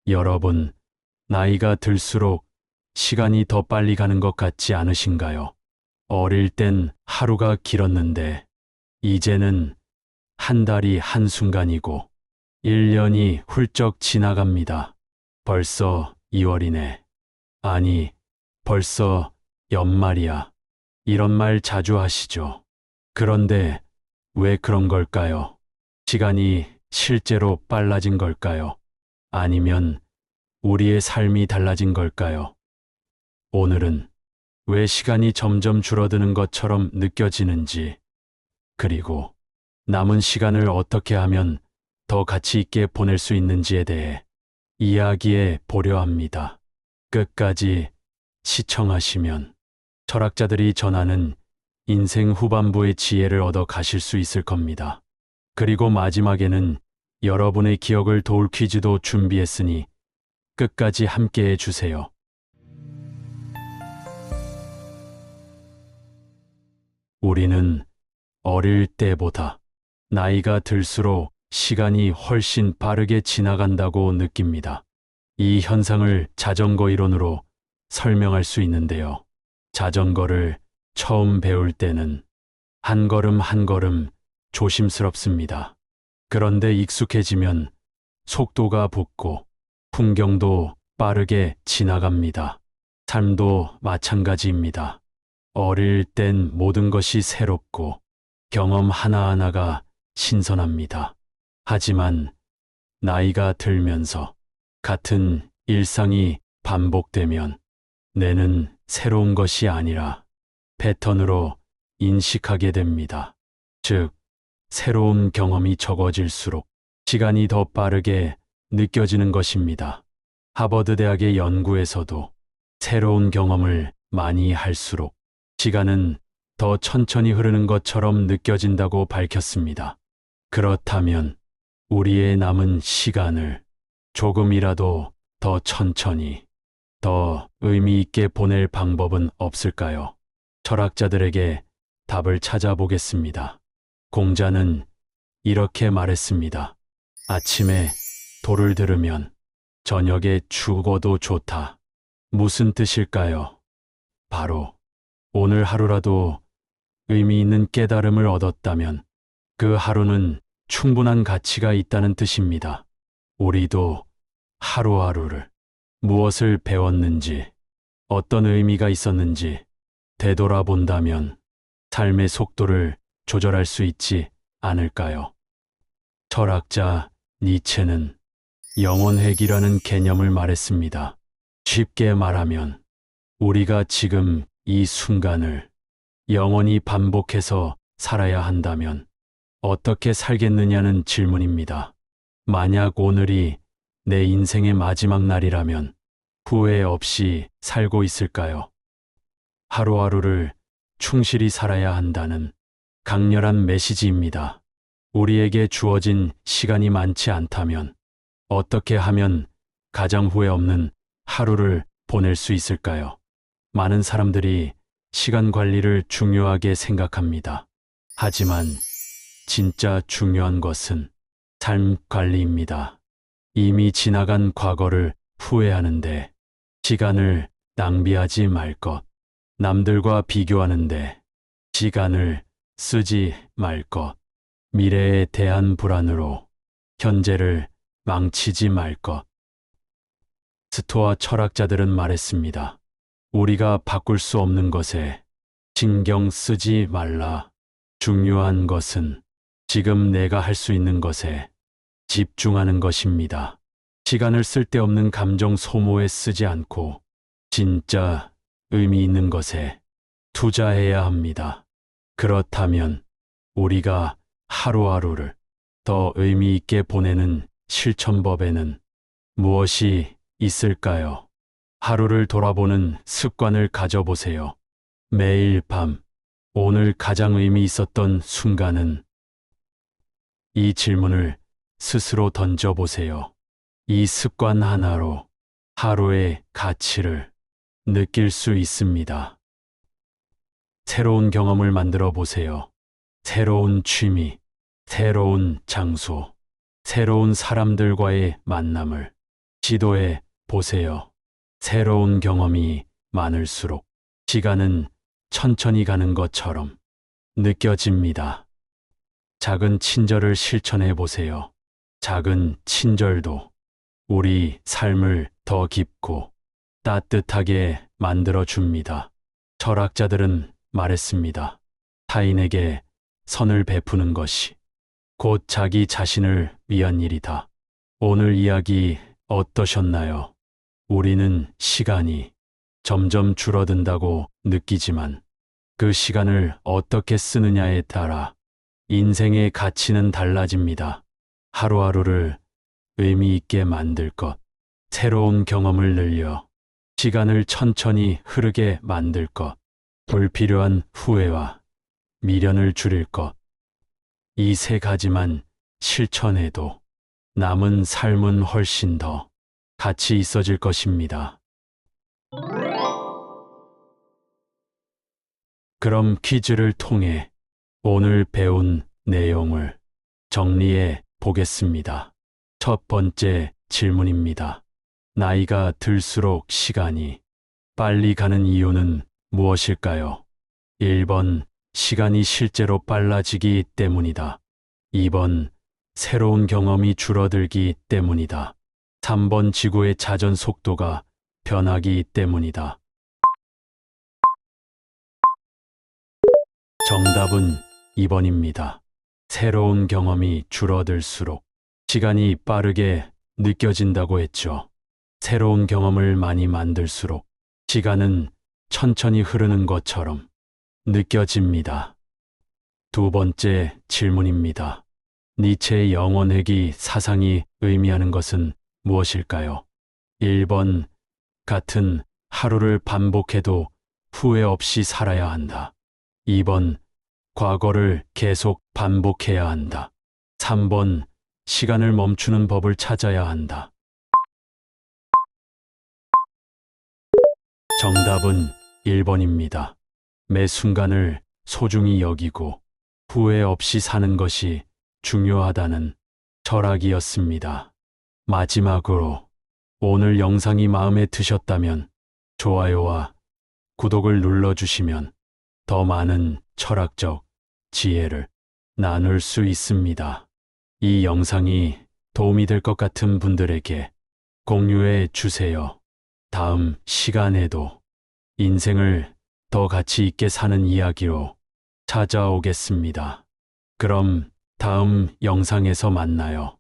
여러분, 나이가 들수록 시간이 더 빨리 가는 것 같지 않으신가요? 어릴 땐 하루가 길었는데, 이제는 한 달이 한순간이고, 1년이 훌쩍 지나갑니다. 벌써 2월이네. 아니, 벌써 연말이야. 이런 말 자주 하시죠. 그런데 왜 그런 걸까요? 시간이 실제로 빨라진 걸까요? 아니면 우리의 삶이 달라진 걸까요? 오늘은 왜 시간이 점점 줄어드는 것처럼 느껴지는지, 그리고 남은 시간을 어떻게 하면 더 가치 있게 보낼 수 있는지에 대해 이야기해 보려 합니다. 끝까지 시청하시면 철학자들이 전하는 인생 후반부의 지혜를 얻어 가실 수 있을 겁니다. 그리고 마지막에는 여러분의 기억을 도울 퀴즈도 준비했으니 끝까지 함께 해주세요. 우리는 어릴 때보다 나이가 들수록 시간이 훨씬 빠르게 지나간다고 느낍니다. 이 현상을 자전거 이론으로 설명할 수 있는데요. 자전거를 처음 배울 때는 한 걸음 한 걸음 조심스럽습니다. 그런데 익숙해지면 속도가 붙고 풍경도 빠르게 지나갑니다. 삶도 마찬가지입니다. 어릴 땐 모든 것이 새롭고 경험 하나하나가 신선합니다. 하지만 나이가 들면서 같은 일상이 반복되면 뇌는 새로운 것이 아니라 패턴으로 인식하게 됩니다. 즉, 새로운 경험이 적어질수록 시간이 더 빠르게 느껴지는 것입니다. 하버드 대학의 연구에서도 새로운 경험을 많이 할수록 시간은 더 천천히 흐르는 것처럼 느껴진다고 밝혔습니다. 그렇다면 우리의 남은 시간을 조금이라도 더 천천히, 더 의미 있게 보낼 방법은 없을까요? 철학자들에게 답을 찾아보겠습니다. 공자는 이렇게 말했습니다. 아침에 도를 들으면 저녁에 죽어도 좋다. 무슨 뜻일까요? 바로 오늘 하루라도 의미 있는 깨달음을 얻었다면 그 하루는 충분한 가치가 있다는 뜻입니다. 우리도 하루하루를 무엇을 배웠는지, 어떤 의미가 있었는지 되돌아본다면 삶의 속도를 조절할 수 있지 않을까요? 철학자 니체는 영혼회귀라는 개념을 말했습니다. 쉽게 말하면 우리가 지금 이 순간을 영원히 반복해서 살아야 한다면 어떻게 살겠느냐는 질문입니다. 만약 오늘이 내 인생의 마지막 날이라면 후회 없이 살고 있을까요? 하루하루를 충실히 살아야 한다는 강렬한 메시지입니다. 우리에게 주어진 시간이 많지 않다면 어떻게 하면 가장 후회 없는 하루를 보낼 수 있을까요? 많은 사람들이 시간 관리를 중요하게 생각합니다. 하지만 진짜 중요한 것은 삶 관리입니다. 이미 지나간 과거를 후회하는데 시간을 낭비하지 말 것, 남들과 비교하는데 시간을 쓰지 말 것, 미래에 대한 불안으로 현재를 망치지 말 것. 스토아 철학자들은 말했습니다. 우리가 바꿀 수 없는 것에 신경 쓰지 말라. 중요한 것은 지금 내가 할 수 있는 것에 집중하는 것입니다. 시간을 쓸데없는 감정 소모에 쓰지 않고 진짜 의미 있는 것에 투자해야 합니다. 그렇다면 우리가 하루하루를 더 의미 있게 보내는 실천법에는 무엇이 있을까요? 하루를 돌아보는 습관을 가져보세요. 매일 밤, 오늘 가장 의미 있었던 순간은? 이 질문을 스스로 던져보세요. 이 습관 하나로 하루의 가치를 느낄 수 있습니다. 새로운 경험을 만들어 보세요. 새로운 취미, 새로운 장소, 새로운 사람들과의 만남을 시도해 보세요. 새로운 경험이 많을수록 시간은 천천히 가는 것처럼 느껴집니다. 작은 친절을 실천해 보세요. 작은 친절도 우리 삶을 더 깊고 따뜻하게 만들어 줍니다. 철학자들은 말했습니다. 타인에게 선을 베푸는 것이 곧 자기 자신을 위한 일이다. 오늘 이야기 어떠셨나요? 우리는 시간이 점점 줄어든다고 느끼지만 그 시간을 어떻게 쓰느냐에 따라 인생의 가치는 달라집니다. 하루하루를 의미 있게 만들 것, 새로운 경험을 늘려 시간을 천천히 흐르게 만들 것, 불필요한 후회와 미련을 줄일 것. 이 세 가지만 실천해도 남은 삶은 훨씬 더 가치 있어질 것입니다. 그럼 퀴즈를 통해 오늘 배운 내용을 정리해 보겠습니다. 첫 번째 질문입니다. 나이가 들수록 시간이 빨리 가는 이유는 무엇일까요? 1번, 시간이 실제로 빨라지기 때문이다. 2번, 새로운 경험이 줄어들기 때문이다. 3번, 지구의 자전 속도가 변하기 때문이다. 정답은 2번입니다. 새로운 경험이 줄어들수록 시간이 빠르게 느껴진다고 했죠. 새로운 경험을 많이 만들수록 시간은 천천히 흐르는 것처럼 느껴집니다. 두 번째 질문입니다. 니체의 영원회귀 사상이 의미하는 것은 무엇일까요? 1번, 같은 하루를 반복해도 후회 없이 살아야 한다. 2번, 과거를 계속 반복해야 한다. 3번, 시간을 멈추는 법을 찾아야 한다. 정답은 1번입니다. 매 순간을 소중히 여기고 후회 없이 사는 것이 중요하다는 철학이었습니다. 마지막으로 오늘 영상이 마음에 드셨다면 좋아요와 구독을 눌러주시면 더 많은 철학적 지혜를 나눌 수 있습니다. 이 영상이 도움이 될 것 같은 분들에게 공유해 주세요. 다음 시간에도 인생을 더 가치 있게 사는 이야기로 찾아오겠습니다. 그럼 다음 영상에서 만나요.